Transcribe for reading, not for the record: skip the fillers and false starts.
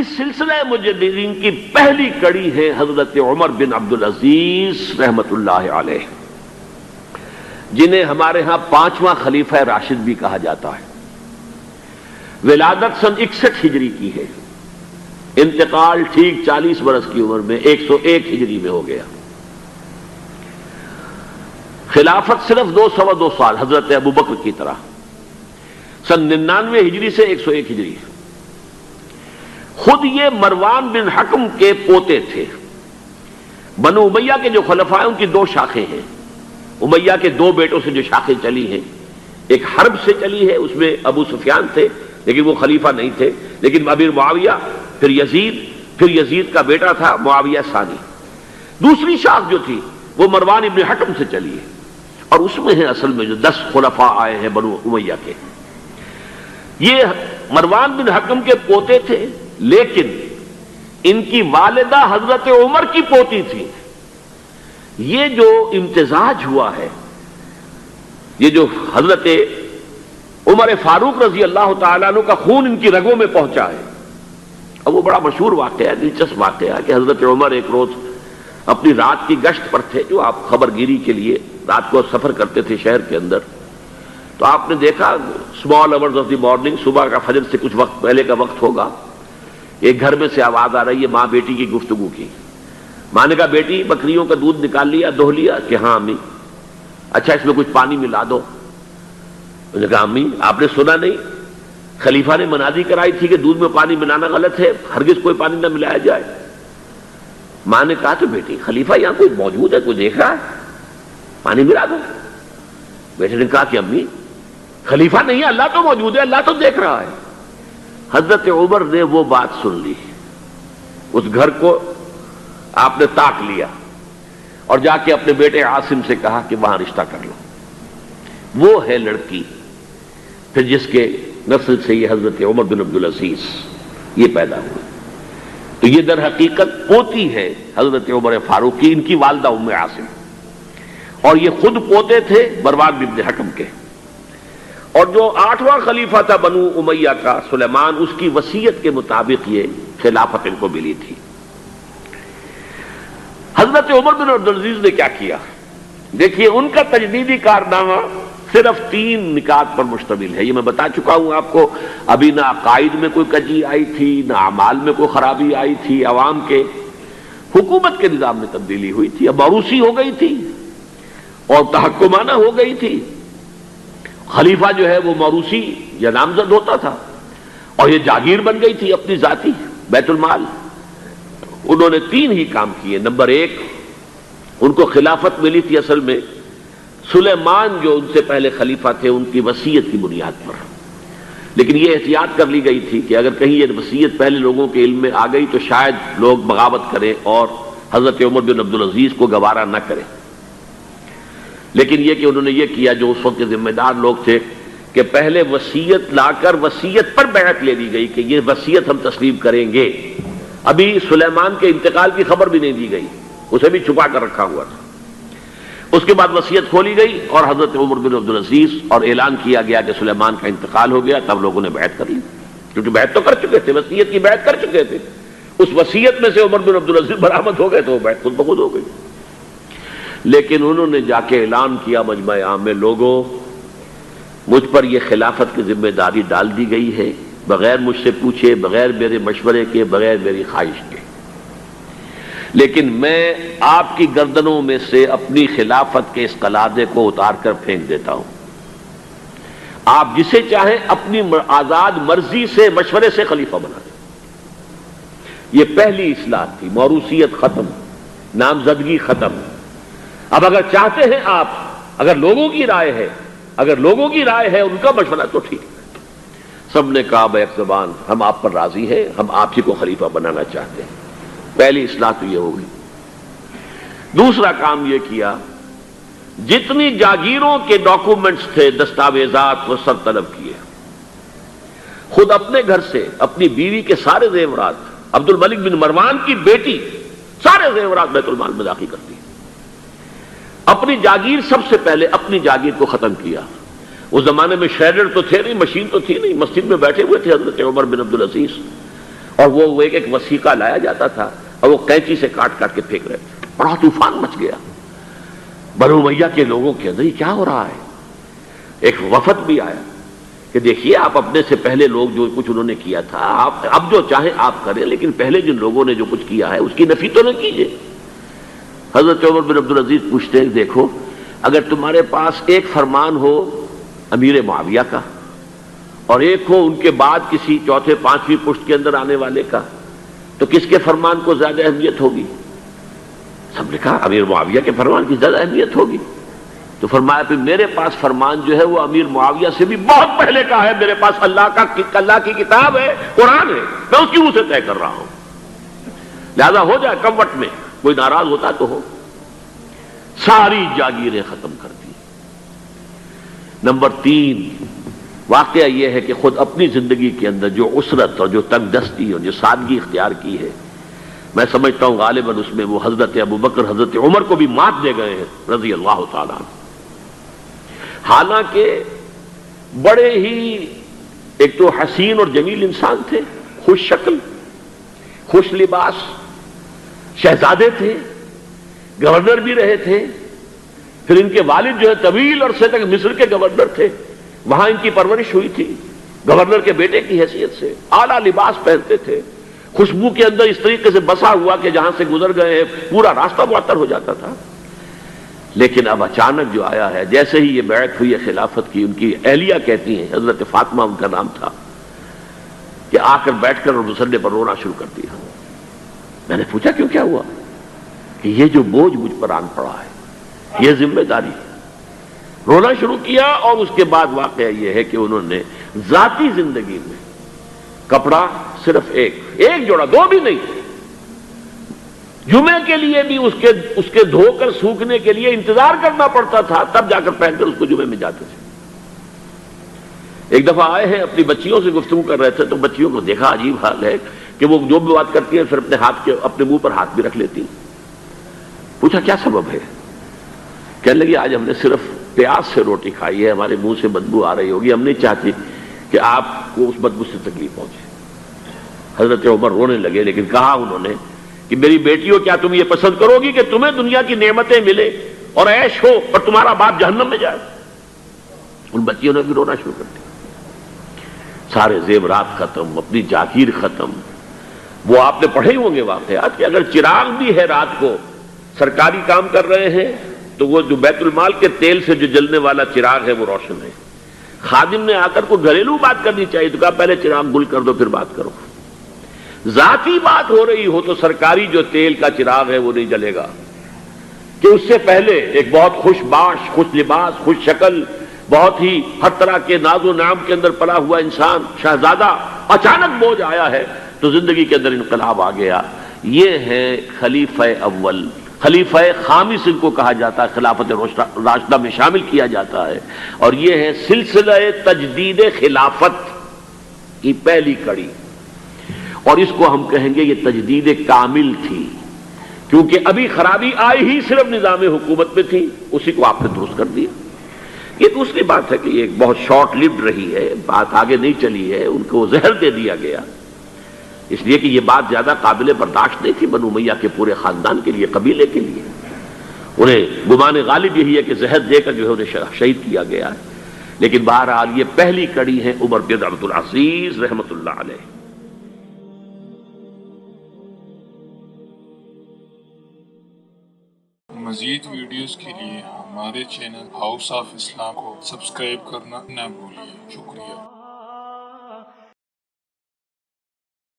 اس سلسلہ مجددین کی پہلی کڑی ہے حضرت عمر بن عبدالعزیز رحمت اللہ علیہ، جنہیں ہمارے ہاں 5واں خلیفہ راشد بھی کہا جاتا ہے۔ ولادت سن 61 ہجری کی ہے، انتقال ٹھیک 40 برس کی عمر میں 101 ہجری میں ہو گیا۔ خلافت صرف 2 سال حضرت ابو بکر کی طرح، سن 99 ہجری سے 101 ہجری۔ خود یہ مروان بن حکم کے پوتے تھے۔ بنو امیہ کے جو خلفاء ہیں ان کی 2 شاخیں ہیں، امیہ کے 2 بیٹوں سے جو شاخیں چلی ہیں، ایک حرب سے چلی ہے، اس میں ابو سفیان تھے لیکن وہ خلیفہ نہیں تھے، لیکن امیر معاویہ، پھر یزید کا بیٹا تھا معاویہ ثانی۔ دوسری شاخ جو تھی وہ مروان ابن حکم سے چلی ہے، اور اس میں ہے اصل میں جو 10 خلفاء آئے ہیں بنو امیہ کے۔ یہ مروان بن حکم کے پوتے تھے، لیکن ان کی والدہ حضرت عمر کی پوتی تھی۔ یہ جو امتزاج ہوا ہے، یہ جو حضرت عمر فاروق رضی اللہ تعالیٰ عنہ کا خون ان کی رگوں میں پہنچا ہے، اب وہ بڑا مشہور واقعہ ہے، دلچسپ واقعہ ہے کہ حضرت عمر ایک روز اپنی رات کی گشت پر تھے، جو آپ خبر گیری کے لیے رات کو سفر کرتے تھے شہر کے اندر، تو آپ نے دیکھا small hours of the morning, صبح کا فجر سے کچھ وقت پہلے کا وقت ہوگا، ایک گھر میں سے آواز آ رہی ہے ماں بیٹی کی گفتگو کی۔ ماں نے کہا بیٹی بکریوں کا دودھ نکال لیا، دہو لیا؟ کہ ہاں امی۔ اچھا اس میں کچھ پانی ملا دو۔ انہوں نے کہا امی آپ نے سنا نہیں، خلیفہ نے منادی کرائی تھی کہ دودھ میں پانی ملانا غلط ہے، ہرگز کوئی پانی نہ ملایا جائے۔ ماں نے کہا تو بیٹی خلیفہ یہاں کوئی موجود ہے، کوئی دیکھ رہا ہے، پانی ملا دو۔ بیٹے نے کہا کہ امی خلیفہ نہیں ہے، اللہ تو موجود ہے، اللہ تو دیکھ رہا ہے۔ حضرت عمر نے وہ بات سن لی، اس گھر کو آپ نے تاک لیا اور جا کے اپنے بیٹے عاصم سے کہا کہ وہاں رشتہ کر لو۔ وہ ہے لڑکی پھر جس کے نسل سے یہ حضرت عمر بن عبدالعزیز یہ پیدا ہوئی۔ تو یہ در حقیقت پوتی ہے حضرت عمر فاروق کی، ان کی والدہ ام عاصم، اور یہ خود پوتے تھے مروان بن حکم کے۔ اور جو 8واں خلیفہ تھا بنو امیہ کا سلیمان، اس کی وصیت کے مطابق یہ خلافت ان کو ملی تھی۔ حضرت عمر بن عبدالعزیز نے کیا کیا؟ دیکھیے ان کا تجدیدی کارنامہ صرف 3 نکات پر مشتمل ہے، یہ میں بتا چکا ہوں آپ کو۔ ابھی نہ عقائد میں کوئی کجی آئی تھی، نہ اعمال میں کوئی خرابی آئی تھی، عوام کے حکومت کے نظام میں تبدیلی ہوئی تھی، اب موروثی ہو گئی تھی اور تحکمانہ ہو گئی تھی۔ خلیفہ جو ہے وہ موروثی یا نامزد ہوتا تھا، اور یہ جاگیر بن گئی تھی اپنی ذاتی بیت المال۔ انہوں نے 3 ہی کام کیے۔ نمبر 1، ان کو خلافت ملی تھی اصل میں سلیمان جو ان سے پہلے خلیفہ تھے ان کی وصیت کی بنیاد پر، لیکن یہ احتیاط کر لی گئی تھی کہ اگر کہیں یہ وصیت پہلے لوگوں کے علم میں آ گئی تو شاید لوگ بغاوت کریں اور حضرت عمر بن عبدالعزیز کو گوارا نہ کریں۔ لیکن یہ کہ انہوں نے یہ کیا جو اس وقت کے ذمہ دار لوگ تھے کہ پہلے وصیت لا کر وصیت پر بیعت لے لی گئی کہ یہ وصیت ہم تسلیم کریں گے۔ ابھی سلیمان کے انتقال کی خبر بھی نہیں دی گئی، اسے بھی چھپا کر رکھا ہوا تھا۔ اس کے بعد وصیت کھولی گئی اور حضرت عمر بن عبدالعزیز، اور اعلان کیا گیا کہ سلیمان کا انتقال ہو گیا، تب لوگوں نے بیعت کر لی، کیونکہ بیعت تو کر چکے تھے، وصیت کی بیعت کر چکے تھے۔ اس وصیت میں سے عمر بن عبدالعزیز برآمد ہو گئے تو وہ بیعت خود بخود ہو گئی۔ لیکن انہوں نے جا کے اعلان کیا مجمع عام میں، لوگوں مجھ پر یہ خلافت کی ذمہ داری ڈال دی گئی ہے، بغیر مجھ سے پوچھے، بغیر میرے مشورے کے، بغیر میری خواہش کے، لیکن میں آپ کی گردنوں میں سے اپنی خلافت کے اس قلادے کو اتار کر پھینک دیتا ہوں۔ آپ جسے چاہیں اپنی آزاد مرضی سے مشورے سے خلیفہ بنا دیں۔ یہ پہلی اصلاح تھی، موروثیت ختم، نامزدگی ختم۔ اب اگر چاہتے ہیں آپ، اگر لوگوں کی رائے ہے ان کا مشورہ تو ٹھیک ہے۔ سب نے کہا بیک زبان ہم آپ پر راضی ہیں، ہم آپ ہی کو خلیفہ بنانا چاہتے ہیں۔ پہلی اصلاح تو یہ ہوگی۔ دوسرا کام یہ کیا، جتنی جاگیروں کے ڈاکومنٹس تھے، دستاویزات، وہ سب طلب کیے۔ خود اپنے گھر سے اپنی بیوی کے سارے زیورات، عبد الملک بن مروان کی بیٹی سارے زیورات بیت المال میں داخل کرتی، اپنی جاگیر سب سے پہلے اپنی جاگیر کو ختم کیا۔ اس زمانے میں شیڈر تو تھے نہیں، مشین تو تھی نہیں، مسجد میں بیٹھے ہوئے تھے حضرت عمر بن عبدالعزیز، اور وہ ایک ایک وثیقہ لایا جاتا تھا اور وہ قینچی سے کاٹ کاٹ کے پھینک رہے تھے. بڑا طوفان مچ گیا بنو امیہ کے لوگوں کے اندر. یہ کیا ہو رہا ہے؟ ایک وفد بھی آیا کہ دیکھیے آپ اپنے سے پہلے لوگ جو کچھ انہوں نے کیا تھا آپ اب جو چاہیں آپ کریں، لیکن پہلے جن لوگوں نے جو کچھ کیا ہے اس کی نفی تو نہ کیجیے. حضرت عمر بن عبدالعزیز پوچھتے ہیں دیکھو اگر تمہارے پاس ایک فرمان ہو امیر معاویہ کا اور ایک ہو ان کے بعد کسی چوتھے پانچویں پشت کے اندر آنے والے کا، تو کس کے فرمان کو زیادہ اہمیت ہوگی؟ سب نے کہا امیر معاویہ کے فرمان کی زیادہ اہمیت ہوگی. تو فرمایا پھر میرے پاس فرمان جو ہے وہ امیر معاویہ سے بھی بہت پہلے کا ہے. میرے پاس اللہ کی کتاب ہے، قرآن ہے، میں اس کی منہ سے طے کر رہا ہوں. لہذا ہو جائے کم وقت میں، کوئی ناراض ہوتا تو ہو. ساری جاگیریں ختم کر دی. نمبر 3 واقعہ یہ ہے کہ خود اپنی زندگی کے اندر جو عسرت اور جو تنگ دستی اور جو سادگی اختیار کی ہے، میں سمجھتا ہوں غالباً اس میں وہ حضرت ابوبکر حضرت عمر کو بھی مات دے گئے ہیں رضی اللہ تعالیٰ عنہ. حالانکہ بڑے ہی ایک تو حسین اور جمیل انسان تھے، خوش شکل، خوش لباس، شہزادے تھے، گورنر بھی رہے تھے. پھر ان کے والد جو ہے طویل عرصے تک مصر کے گورنر تھے، وہاں ان کی پرورش ہوئی تھی گورنر کے بیٹے کی حیثیت سے. اعلیٰ لباس پہنتے تھے، خوشبو کے اندر اس طریقے سے بسا ہوا کہ جہاں سے گزر گئے ہیں پورا راستہ معطر ہو جاتا تھا. لیکن اب اچانک جو آیا ہے، جیسے ہی یہ بیعت ہوئی ہے خلافت کی، ان کی اہلیہ کہتی ہیں، حضرت فاطمہ ان کا نام تھا، کہ آ کر بیٹھ کر اور مسلے پر رونا شروع کر دیا. میں نے پوچھا کیوں، کیا ہوا؟ کہ یہ جو بوجھ مجھ پر آن پڑا ہے، یہ ذمہ داری ہے. رونا شروع کیا. اور اس کے بعد واقعہ یہ ہے کہ انہوں نے ذاتی زندگی میں کپڑا صرف ایک جوڑا، 2 بھی نہیں، جمعے کے لیے بھی اس کے دھو کر سوکھنے کے لیے انتظار کرنا پڑتا تھا، تب جا کر پہن کر اس کو جمعے میں جاتے تھے. ایک دفعہ آئے ہیں اپنی بچیوں سے گفتگو کر رہے تھے تو بچیوں کو دیکھا، عجیب حال ہے کہ وہ جو بھی بات کرتی ہیں پھر اپنے منہ پر ہاتھ بھی رکھ لیتی. پوچھا کیا سبب ہے؟ کہنے لگی آج ہم نے صرف پیاز سے روٹی کھائی ہے، ہمارے منہ سے بدبو آ رہی ہوگی، ہم نہیں چاہتی کہ آپ کو اس بدبو سے تکلیف پہنچے. حضرت عمر رونے لگے، لیکن کہا انہوں نے کہ میری بیٹیوں کیا تم یہ پسند کرو گی کہ تمہیں دنیا کی نعمتیں ملے اور عیش ہو اور تمہارا باپ جہنم میں جائے؟ ان بچیوں نے بھی رونا شروع کر دیا. سارے زیورات ختم، اپنی جاگیر ختم. وہ آپ نے پڑھے ہوں گے واقعات کہ اگر چراغ بھی ہے رات کو، سرکاری کام کر رہے ہیں تو وہ جو بیت المال کے تیل سے جو جلنے والا چراغ ہے وہ روشن ہے. خادم نے آ کر کوئی گھریلو بات کرنی چاہیے تو کہا پہلے چراغ گل کر دو پھر بات کرو. ذاتی بات ہو رہی ہو تو سرکاری جو تیل کا چراغ ہے وہ نہیں جلے گا، کہ اس سے پہلے ایک بہت خوش باش، خوش لباس، خوش شکل، بہت ہی ہر طرح کے ناز و نعم کے اندر پلا ہوا انسان، شہزادہ، اچانک بوجھ آیا ہے تو زندگی کے اندر انقلاب آ گیا. یہ ہے خلیفہ اول. خلیفہ خامس ان کو کہا جاتا ہے، خلافت راشدہ میں شامل کیا جاتا ہے. اور یہ ہے سلسلہ تجدید خلافت کی پہلی کڑی. اور اس کو ہم کہیں گے یہ تجدید کامل تھی، کیونکہ ابھی خرابی آئی ہی صرف نظام حکومت میں تھی، اسی کو آپ نے درست کر دیا. یہ دوسری بات ہے کہ یہ بہت شارٹ لیوڈ رہی ہے، بات آگے نہیں چلی ہے، ان کو زہر دے دیا گیا، اس لیے کہ یہ بات زیادہ قابل برداشت نہیں تھی بنو امیہ کے پورے خاندان کے لیے، قبیلے کے لیے. انہیں گمان غالب یہی ہے کہ زہر دے کر جو ہے انہیں شہید کیا گیا ہے. لیکن بہرحال یہ پہلی کڑی ہے عمر بن عبد العزیز رحمۃ اللہ علیہ. مزید ویڈیوز کے لیے ہمارے چینل ہاؤس آف اسلام کو سبسکرائب کرنا نہ بھولیں. شکریہ.